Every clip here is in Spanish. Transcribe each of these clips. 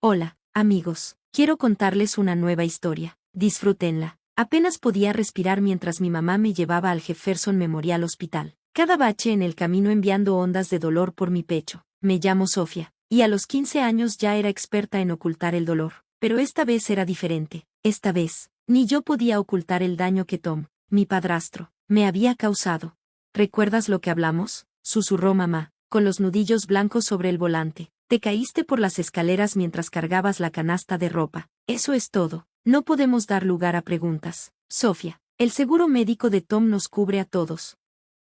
Hola, amigos. Quiero contarles una nueva historia. Disfrútenla. Apenas podía respirar mientras mi mamá me llevaba al Jefferson Memorial Hospital. Cada bache en el camino enviando ondas de dolor por mi pecho. Me llamo Sofía, y a los 15 años ya era experta en ocultar el dolor. Pero esta vez era diferente. Esta vez, ni yo podía ocultar el daño que Tom, mi padrastro, me había causado. ¿Recuerdas lo que hablamos?, susurró mamá, con los nudillos blancos sobre el volante. Te caíste por las escaleras mientras cargabas la canasta de ropa. Eso es todo. No podemos dar lugar a preguntas. Sofía, el seguro médico de Tom nos cubre a todos.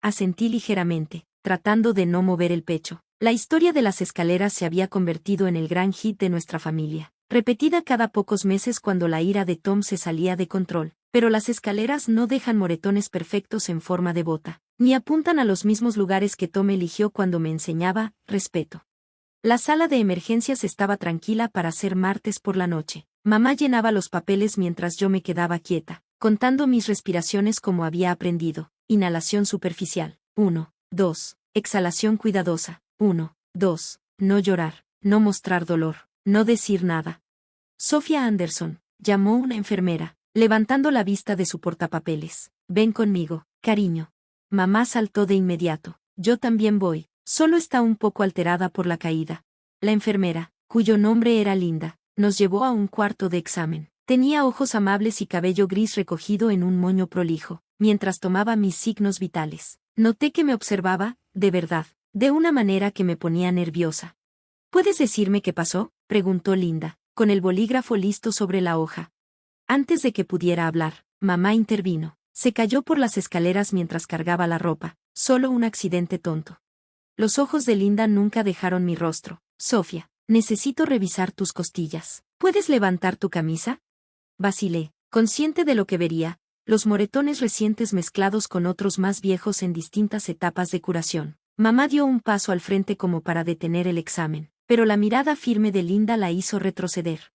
Asentí ligeramente, tratando de no mover el pecho. La historia de las escaleras se había convertido en el gran hit de nuestra familia, repetida cada pocos meses cuando la ira de Tom se salía de control. Pero las escaleras no dejan moretones perfectos en forma de bota, ni apuntan a los mismos lugares que Tom eligió cuando me enseñaba respeto. La sala de emergencias estaba tranquila para ser martes por la noche. Mamá llenaba los papeles mientras yo me quedaba quieta, contando mis respiraciones como había aprendido. Inhalación superficial. 1, 2. Exhalación cuidadosa. 1, 2. No llorar, no mostrar dolor, no decir nada. Sofía Anderson, llamó una enfermera, levantando la vista de su portapapeles. Ven conmigo, cariño. Mamá saltó de inmediato. Yo también voy. Solo está un poco alterada por la caída. La enfermera, cuyo nombre era Linda, nos llevó a un cuarto de examen. Tenía ojos amables y cabello gris recogido en un moño prolijo. Mientras tomaba mis signos vitales, noté que me observaba, de verdad, de una manera que me ponía nerviosa. ¿Puedes decirme qué pasó?, preguntó Linda, con el bolígrafo listo sobre la hoja. Antes de que pudiera hablar, mamá intervino. Se cayó por las escaleras mientras cargaba la ropa. Solo un accidente tonto. Los ojos de Linda nunca dejaron mi rostro. Sofía, necesito revisar tus costillas. ¿Puedes levantar tu camisa? Vacilé, consciente de lo que vería, los moretones recientes mezclados con otros más viejos en distintas etapas de curación. Mamá dio un paso al frente como para detener el examen, pero la mirada firme de Linda la hizo retroceder.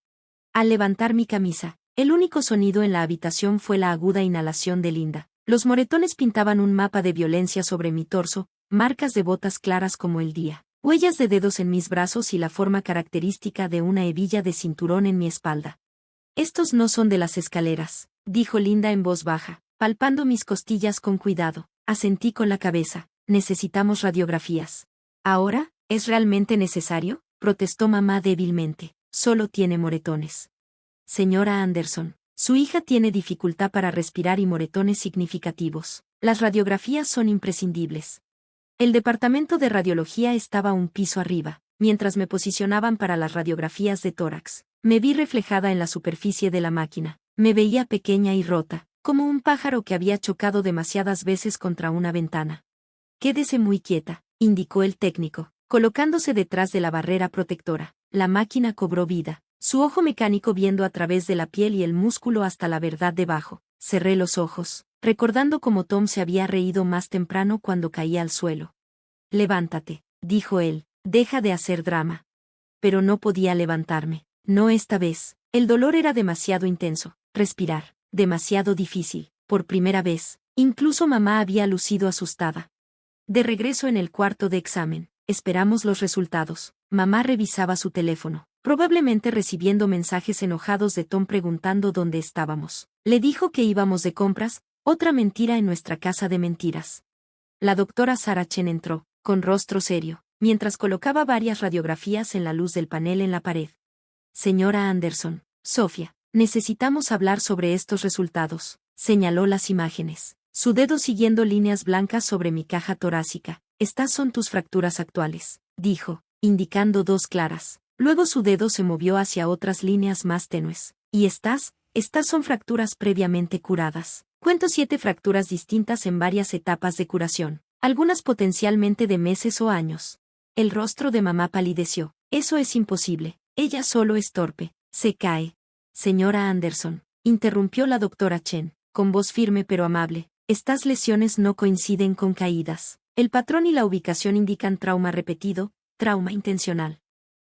Al levantar mi camisa, el único sonido en la habitación fue la aguda inhalación de Linda. Los moretones pintaban un mapa de violencia sobre mi torso, marcas de botas claras como el día, huellas de dedos en mis brazos y la forma característica de una hebilla de cinturón en mi espalda. Estos no son de las escaleras, dijo Linda en voz baja, palpando mis costillas con cuidado. Asentí con la cabeza. Necesitamos radiografías. ¿Ahora? ¿Es realmente necesario?, protestó mamá débilmente. Solo tiene moretones. Señora Anderson, su hija tiene dificultad para respirar y moretones significativos. Las radiografías son imprescindibles. El departamento de radiología estaba un piso arriba. Mientras me posicionaban para las radiografías de tórax, me vi reflejada en la superficie de la máquina. Me veía pequeña y rota, como un pájaro que había chocado demasiadas veces contra una ventana. Quédese muy quieta, indicó el técnico, colocándose detrás de la barrera protectora. La máquina cobró vida, su ojo mecánico viendo a través de la piel y el músculo hasta la verdad debajo. Cerré los ojos, recordando cómo Tom se había reído más temprano cuando caía al suelo. Levántate, dijo él, deja de hacer drama. Pero no podía levantarme, no esta vez. El dolor era demasiado intenso, respirar, demasiado difícil. Por primera vez, incluso mamá había lucido asustada. De regreso en el cuarto de examen, esperamos los resultados. Mamá revisaba su teléfono, probablemente recibiendo mensajes enojados de Tom preguntando dónde estábamos. Le dijo que íbamos de compras, otra mentira en nuestra casa de mentiras. La doctora Sarah Chen entró, con rostro serio, mientras colocaba varias radiografías en la luz del panel en la pared. Señora Anderson, Sofía, necesitamos hablar sobre estos resultados, señaló las imágenes, su dedo siguiendo líneas blancas sobre mi caja torácica. Estas son tus fracturas actuales, dijo, indicando dos claras. Luego su dedo se movió hacia otras líneas más tenues. Y estas son fracturas previamente curadas. Cuento 7 fracturas distintas en varias etapas de curación, algunas potencialmente de meses o años. El rostro de mamá palideció. Eso es imposible. Ella solo es torpe. Se cae. Señora Anderson, interrumpió la doctora Chen, con voz firme pero amable. Estas lesiones no coinciden con caídas. El patrón y la ubicación indican trauma repetido, trauma intencional.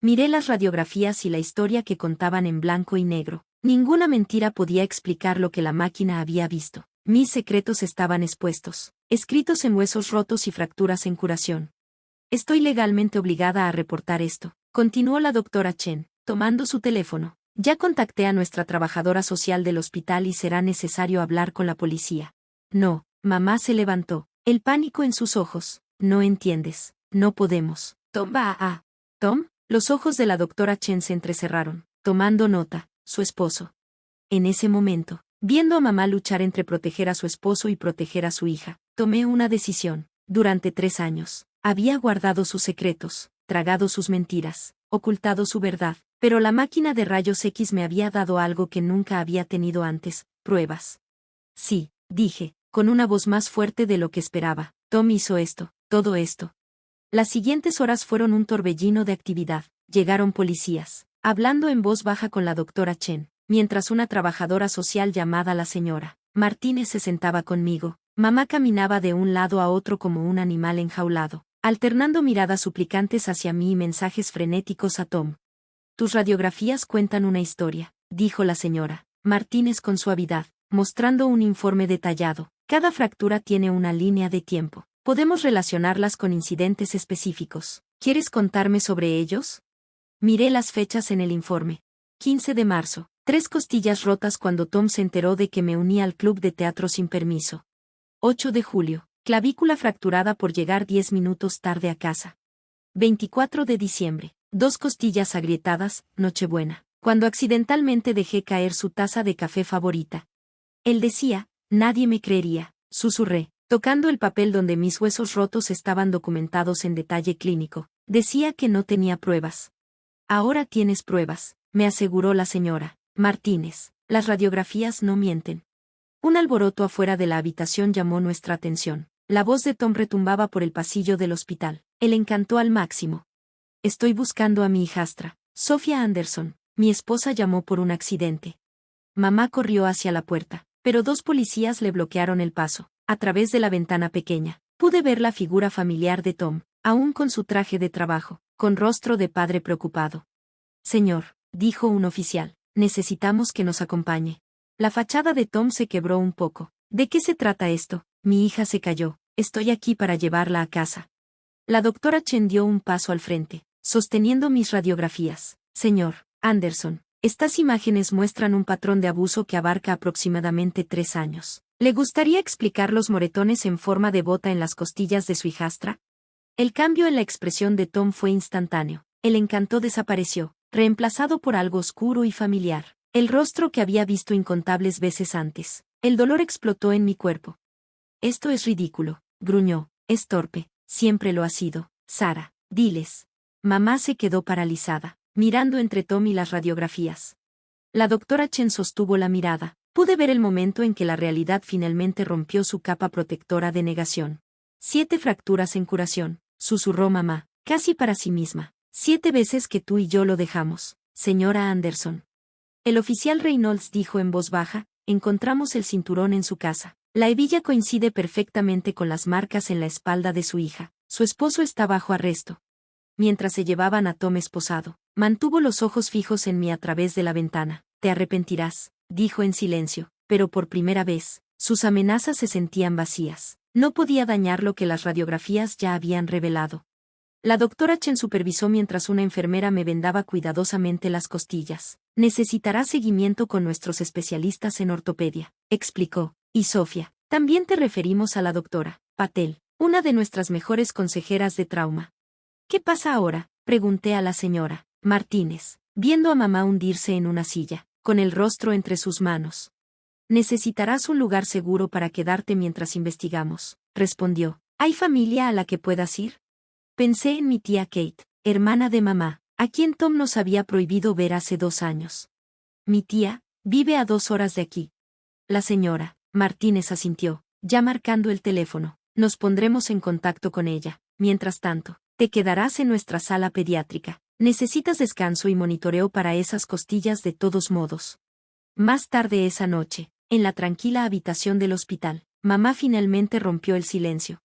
Miré las radiografías y la historia que contaban en blanco y negro. Ninguna mentira podía explicar lo que la máquina había visto. Mis secretos estaban expuestos, escritos en huesos rotos y fracturas en curación. Estoy legalmente obligada a reportar esto, continuó la doctora Chen. tomando su teléfono. Ya contacté a nuestra trabajadora social del hospital y será necesario hablar con la policía. No, mamá se levantó. El pánico en sus ojos. No entiendes. No podemos. Tom va a... Tom, los ojos de la doctora Chen se entrecerraron, tomando nota, su esposo. En ese momento, viendo a mamá luchar entre proteger a su esposo y proteger a su hija, tomé una decisión. Durante 3 años, había guardado sus secretos, tragado sus mentiras, ocultado su verdad, pero la máquina de rayos X me había dado algo que nunca había tenido antes, pruebas. Sí, dije, con una voz más fuerte de lo que esperaba. Tom hizo esto, todo esto. Las siguientes horas fueron un torbellino de actividad. Llegaron policías, hablando en voz baja con la doctora Chen, mientras una trabajadora social llamada la señora Martínez se sentaba conmigo. Mamá caminaba de un lado a otro como un animal enjaulado, alternando miradas suplicantes hacia mí y mensajes frenéticos a Tom. Tus radiografías cuentan una historia, dijo la señora Martínez con suavidad, mostrando un informe detallado. Cada fractura tiene una línea de tiempo. Podemos relacionarlas con incidentes específicos. ¿Quieres contarme sobre ellos? Miré las fechas en el informe. 15 de marzo. 3 costillas rotas cuando Tom se enteró de que me uní al club de teatro sin permiso. 8 de julio. Clavícula fracturada por llegar 10 minutos tarde a casa. 24 de diciembre. 2 costillas agrietadas, Nochebuena, cuando accidentalmente dejé caer su taza de café favorita. Él decía, nadie me creería, susurré, tocando el papel donde mis huesos rotos estaban documentados en detalle clínico. Decía que no tenía pruebas. Ahora tienes pruebas, me aseguró la señora Martínez. Las radiografías no mienten. Un alboroto afuera de la habitación llamó nuestra atención. La voz de Tom retumbaba por el pasillo del hospital. Él encantó al máximo. Estoy buscando a mi hijastra, Sofía Anderson. Mi esposa llamó por un accidente. Mamá corrió hacia la puerta, pero 2 policías le bloquearon el paso. A través de la ventana pequeña, pude ver la figura familiar de Tom, aún con su traje de trabajo, con rostro de padre preocupado. Señor, dijo un oficial, necesitamos que nos acompañe. La fachada de Tom se quebró un poco. ¿De qué se trata esto? Mi hija se cayó. Estoy aquí para llevarla a casa. La doctora Chen dio un paso al frente, sosteniendo mis radiografías. Señor Anderson, estas imágenes muestran un patrón de abuso que abarca aproximadamente 3 años. ¿Le gustaría explicar los moretones en forma de bota en las costillas de su hijastra? El cambio en la expresión de Tom fue instantáneo. El encanto desapareció, reemplazado por algo oscuro y familiar. El rostro que había visto incontables veces antes. El dolor explotó en mi cuerpo. Esto es ridículo, gruñó. Es torpe, siempre lo ha sido. Sara, diles. Mamá se quedó paralizada, mirando entre Tom y las radiografías. La doctora Chen sostuvo la mirada. Pude ver el momento en que la realidad finalmente rompió su capa protectora de negación. 7 fracturas en curación, susurró mamá, casi para sí misma. 7 veces que tú y yo lo dejamos, señora Anderson. El oficial Reynolds dijo en voz baja, encontramos el cinturón en su casa. La hebilla coincide perfectamente con las marcas en la espalda de su hija. Su esposo está bajo arresto. Mientras se llevaban a Tom esposado, mantuvo los ojos fijos en mí a través de la ventana. Te arrepentirás, dijo en silencio, pero por primera vez, sus amenazas se sentían vacías. No podía dañar lo que las radiografías ya habían revelado. La doctora Chen supervisó mientras una enfermera me vendaba cuidadosamente las costillas. Necesitará seguimiento con nuestros especialistas en ortopedia, explicó. Y Sofía, también te referimos a la doctora Patel, una de nuestras mejores consejeras de trauma. ¿Qué pasa ahora?, pregunté a la señora Martínez, viendo a mamá hundirse en una silla, con el rostro entre sus manos. Necesitarás un lugar seguro para quedarte mientras investigamos, respondió. ¿Hay familia a la que puedas ir? Pensé en mi tía Kate, hermana de mamá, a quien Tom nos había prohibido ver hace 2 años. Mi tía vive a 2 horas de aquí. La señora Martínez asintió, ya marcando el teléfono. Nos pondremos en contacto con ella. Mientras tanto, te quedarás en nuestra sala pediátrica. Necesitas descanso y monitoreo para esas costillas de todos modos. Más tarde esa noche, en la tranquila habitación del hospital, mamá finalmente rompió el silencio.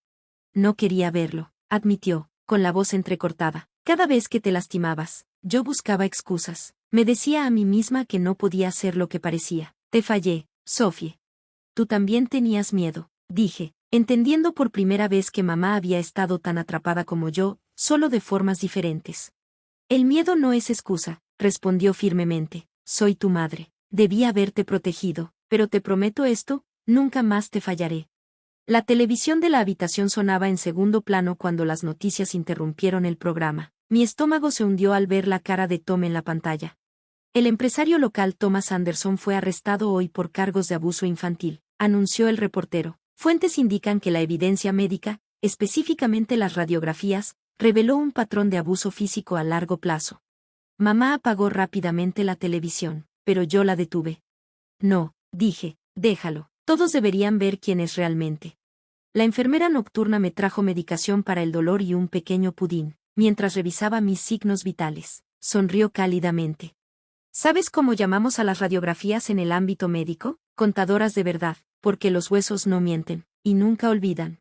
No quería verlo, admitió, con la voz entrecortada. Cada vez que te lastimabas, yo buscaba excusas. Me decía a mí misma que no podía ser lo que parecía. Te fallé, Sophie. Tú también tenías miedo, dije, entendiendo por primera vez que mamá había estado tan atrapada como yo, solo de formas diferentes. El miedo no es excusa, respondió firmemente. Soy tu madre. Debí haberte protegido, pero te prometo esto, nunca más te fallaré. La televisión de la habitación sonaba en segundo plano cuando las noticias interrumpieron el programa. Mi estómago se hundió al ver la cara de Tom en la pantalla. El empresario local Thomas Anderson fue arrestado hoy por cargos de abuso infantil, anunció el reportero. Fuentes indican que la evidencia médica, específicamente las radiografías, reveló un patrón de abuso físico a largo plazo. Mamá apagó rápidamente la televisión, pero yo la detuve. No, dije, déjalo, todos deberían ver quién es realmente. La enfermera nocturna me trajo medicación para el dolor y un pequeño pudín, mientras revisaba mis signos vitales. Sonrió cálidamente. ¿Sabes cómo llamamos a las radiografías en el ámbito médico? Contadoras de verdad, porque los huesos no mienten, y nunca olvidan.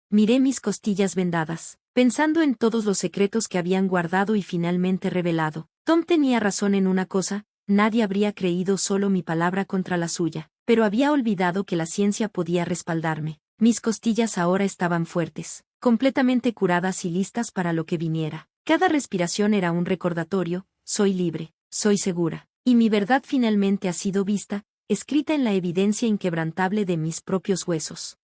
Miré mis costillas vendadas, pensando en todos los secretos que habían guardado y finalmente revelado. Tom tenía razón en una cosa, nadie habría creído solo mi palabra contra la suya, pero había olvidado que la ciencia podía respaldarme. Mis costillas ahora estaban fuertes, completamente curadas y listas para lo que viniera. Cada respiración era un recordatorio, soy libre, soy segura, y mi verdad finalmente ha sido vista, escrita en la evidencia inquebrantable de mis propios huesos.